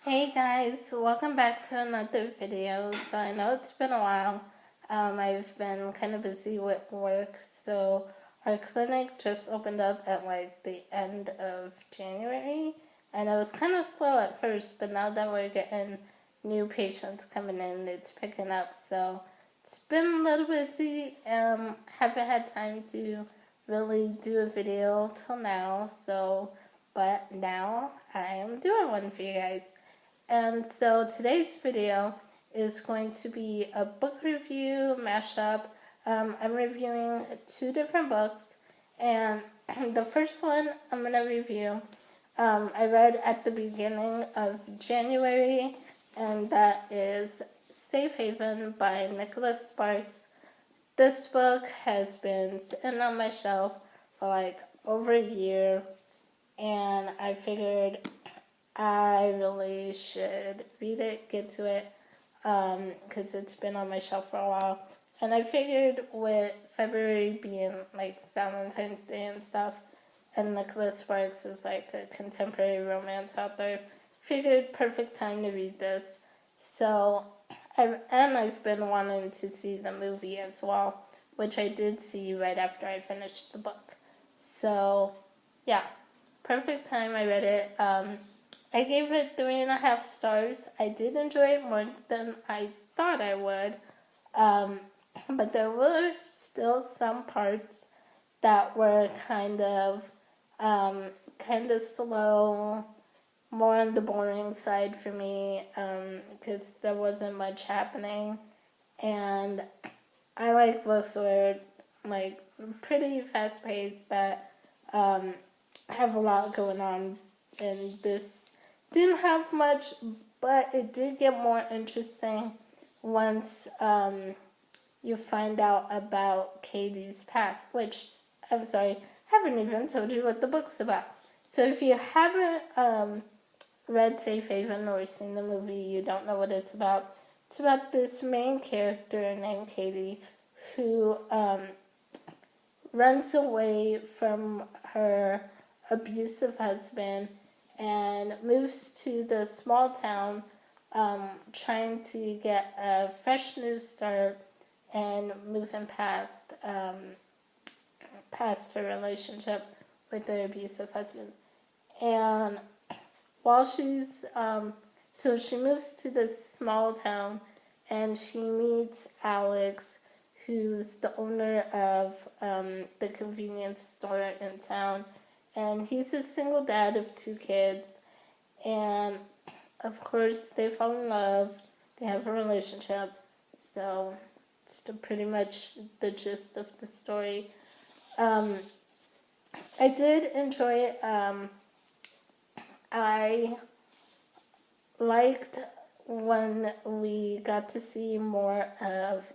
Hey guys, welcome back to another video. So I know it's been a while. I've been kind of busy with work, so our clinic just opened up at like the end of January, and it was kind of slow at first, but now that we're getting new patients coming in, it's picking up. So it's been a little busy. Haven't had time to really do a video till now. But now I am doing one for you guys. And so today's video is going to be a book review mashup. I'm reviewing two different books, and the first one I'm going to review, I read at the beginning of January, and that is Safe Haven by Nicholas Sparks. This book has been sitting on my shelf for like over a year, and I figured I really should read it, get to it, because it's been on my shelf for a while. And I figured with February being like Valentine's Day and stuff, and Nicholas Sparks is like a contemporary romance author, figured perfect time to read this. So, I've been wanting to see the movie as well, which I did see right after I finished the book. So, yeah, perfect time. I read it. I gave it 3.5 stars. I did enjoy it more than I thought I would, but there were still some parts that were kind of slow, more on the boring side for me, because there wasn't much happening, and I like books where like pretty fast paced that have a lot going on, and this didn't have much, but it did get more interesting once you find out about Katie's past, which, I'm sorry, I haven't even told you what the book's about. So if you haven't read Safe Haven or seen the movie, you don't know what it's about. It's about this main character named Katie who runs away from her abusive husband and moves to the small town, trying to get a fresh new start and moving past her relationship with her abusive husband. And while so she moves to this small town, and she meets Alex, who's the owner of the convenience store in town, and he's a single dad of 2 kids, and of course they fall in love, they have a relationship, so it's pretty much the gist of the story. I did enjoy it. I liked when we got to see more of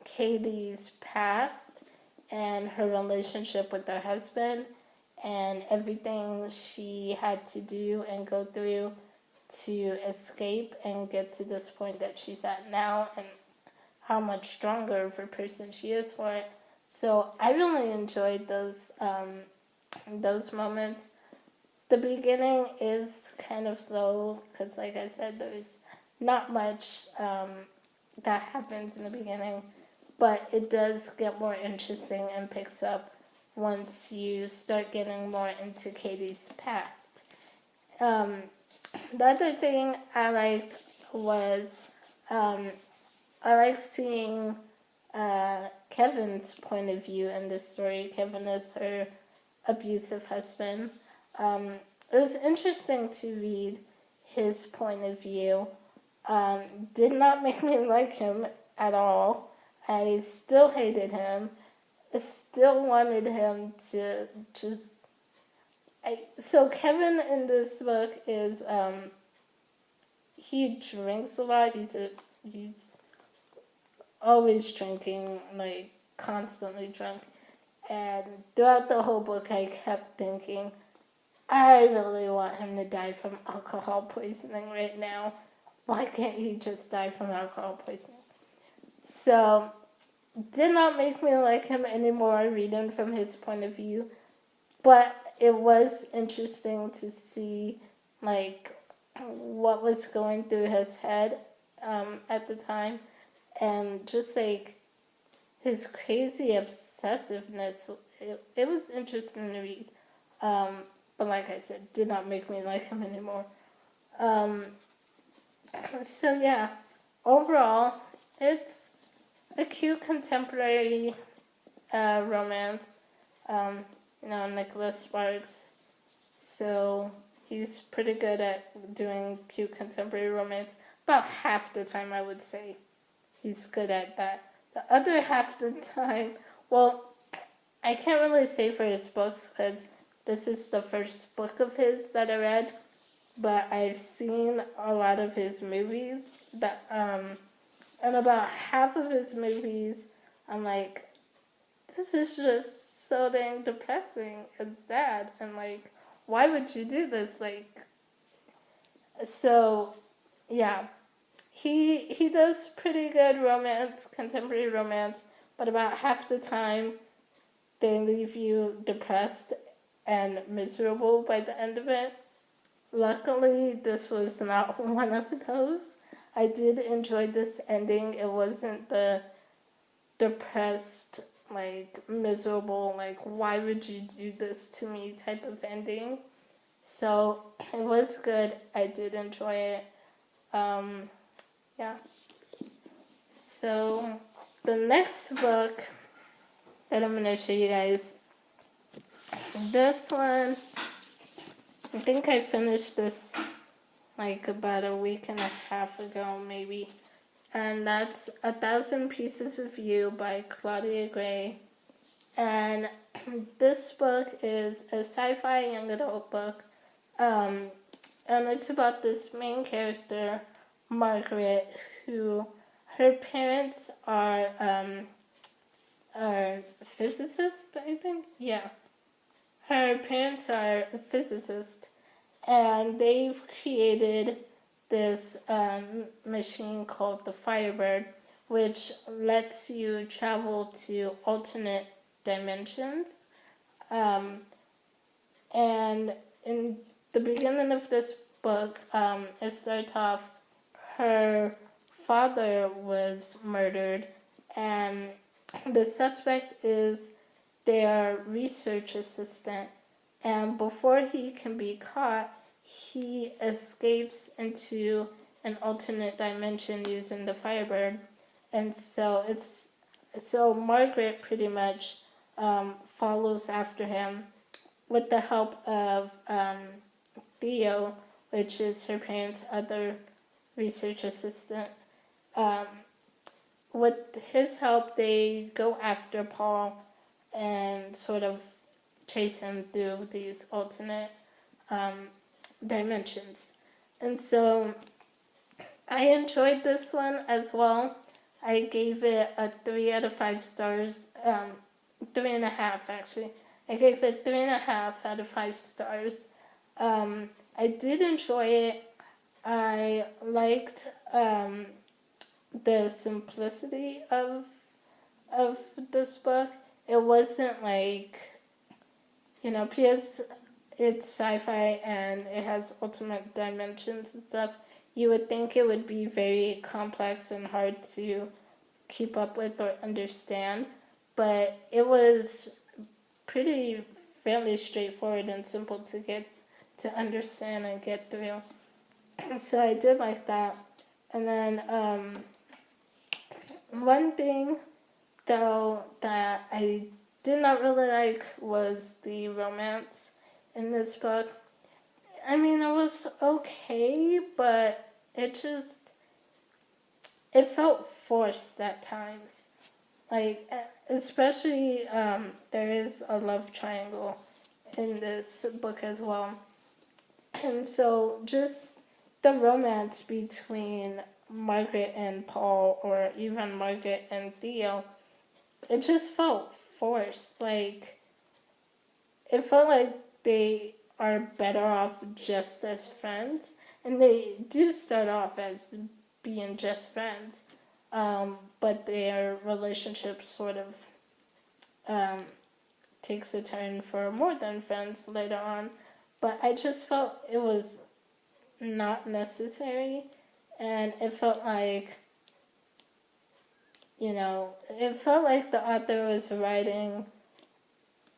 Katie's past and her relationship with her husband and everything she had to do and go through to escape and get to this point that she's at now, and how much stronger of a person she is for it. So I really enjoyed those moments. The beginning is kind of slow because, like I said, there's not much that happens in the beginning, but it does get more interesting and picks up once you start getting more into Katie's past. The other thing I liked was I like seeing Kevin's point of view in this story. Kevin is her abusive husband. It was interesting to read his point of view. Did not make me like him at all. I still hated him. I still wanted him to just... So Kevin in this book is, he drinks a lot. He's always drinking, like constantly drunk. And throughout the whole book, I kept thinking, I really want him to die from alcohol poisoning right now. Why can't he just die from alcohol poisoning? So, did not make me like him anymore reading from his point of view. But it was interesting to see, like, what was going through his head at the time, and just like his crazy obsessiveness. It was interesting to read, but like I said, did not make me like him anymore. Um, so yeah, overall, it's a cute contemporary romance. Um, Nicholas Sparks. So he's pretty good at doing cute contemporary romance. About half the time, I would say he's good at that. The other half the time, well, I can't really say for his books because this is the first book of his that I read, but I've seen a lot of his movies that and about half of his movies I'm like, this is just so dang depressing and sad, and like, why would you do this? Like, so yeah, he does pretty good romance, contemporary romance, but about half the time they leave you depressed and miserable by the end of it. Luckily, this was not one of those. I did enjoy this ending. It wasn't the depressed, like miserable, like why would you do this to me type of ending. So it was good. I did enjoy it. Yeah. So the next book that I'm gonna show you guys, this one, I think I finished this like about a week and a half ago, maybe. And that's 1,000 Pieces of You by Claudia Gray. And this book is a sci-fi young adult book. And it's about this main character, Margaret, who her parents are physicists, I think. Yeah. Her parents are physicists, and they've created this machine called the Firebird, which lets you travel to alternate dimensions. And in the beginning of this book, it starts off, her father was murdered, and the suspect is their research assistant. And before he can be caught, he escapes into an alternate dimension using the Firebird. And so Margaret pretty much follows after him with the help of Theo, which is her parents' other research assistant. Um, with his help, they go after Paul and sort of chase him through these alternate dimensions. And so I enjoyed this one as well. I gave it a 3 out of 5 stars, 3.5 actually. I gave it 3.5 out of 5 stars. I did enjoy it. I liked the simplicity of this book. It wasn't like, because it's sci-fi and it has ultimate dimensions and stuff, you would think it would be very complex and hard to keep up with or understand, but it was pretty fairly straightforward and simple to get to understand and get through. So I did like that. And then one thing though that I did not really like was the romance in this book. I mean, it was okay, but it felt forced at times. Like, especially, there is a love triangle in this book as well. And so just the romance between Margaret and Paul, or even Margaret and Theo, it just felt forced. Like, it felt like they are better off just as friends. And they do start off as being just friends. But their relationship sort of takes a turn for more than friends later on. But I just felt it was not necessary, and it felt like, it felt like the author was writing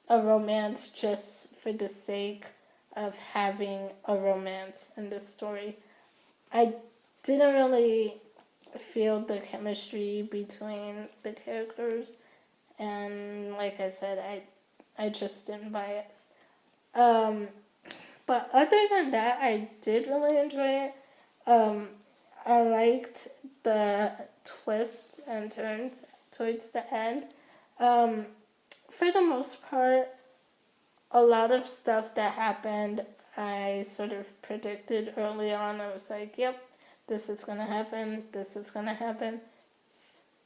a romance just for the sake of having a romance in the story. I didn't really feel the chemistry between the characters, and like I said, I just didn't buy it. But other than that, I did really enjoy it. I liked the twists and turns towards the end. Um, for the most part, a lot of stuff that happened, I sort of predicted early on. I was like, yep, this is going to happen, this is going to happen.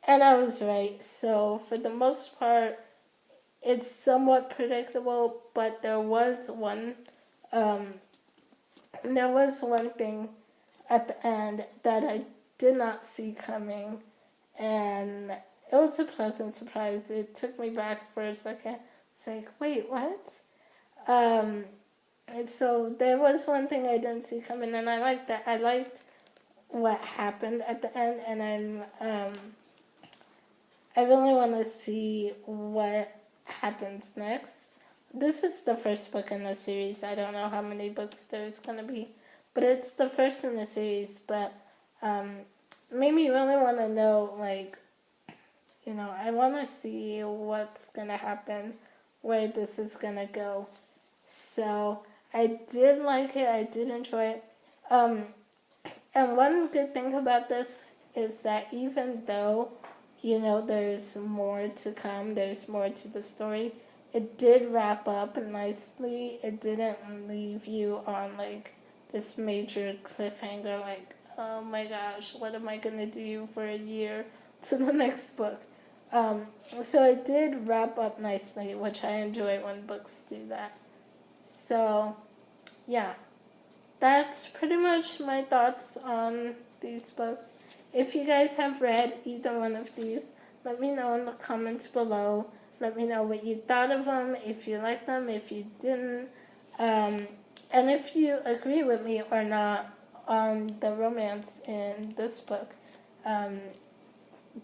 And I was right. So, for the most part, it's somewhat predictable, but um, there was one thing at the end that I did not see coming, and it was a pleasant surprise. It took me back for a second. It's like, wait, what? And so there was one thing I didn't see coming, and I liked that. I liked what happened at the end, and I really want to see what happens next. This is the first book in the series. I don't know how many books there's going to be, but it's the first in the series. But made me really want to know, like, I want to see what's going to happen, where this is going to go. So I did like it. I did enjoy it. And one good thing about this is that even though, there's more to come, there's more to the story, it did wrap up nicely. It didn't leave you on, like, this major cliffhanger, like, oh my gosh, what am I going to do for a year to the next book? So it did wrap up nicely, which I enjoy when books do that. So, yeah, that's pretty much my thoughts on these books. If you guys have read either one of these, let me know in the comments below. Let me know what you thought of them, if you liked them, if you didn't, and if you agree with me or not on the romance in this book.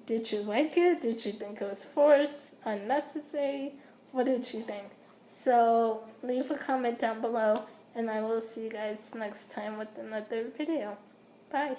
Did you like it? Did you think it was forced, unnecessary? What did you think? So leave a comment down below, and I will see you guys next time with another video. Bye.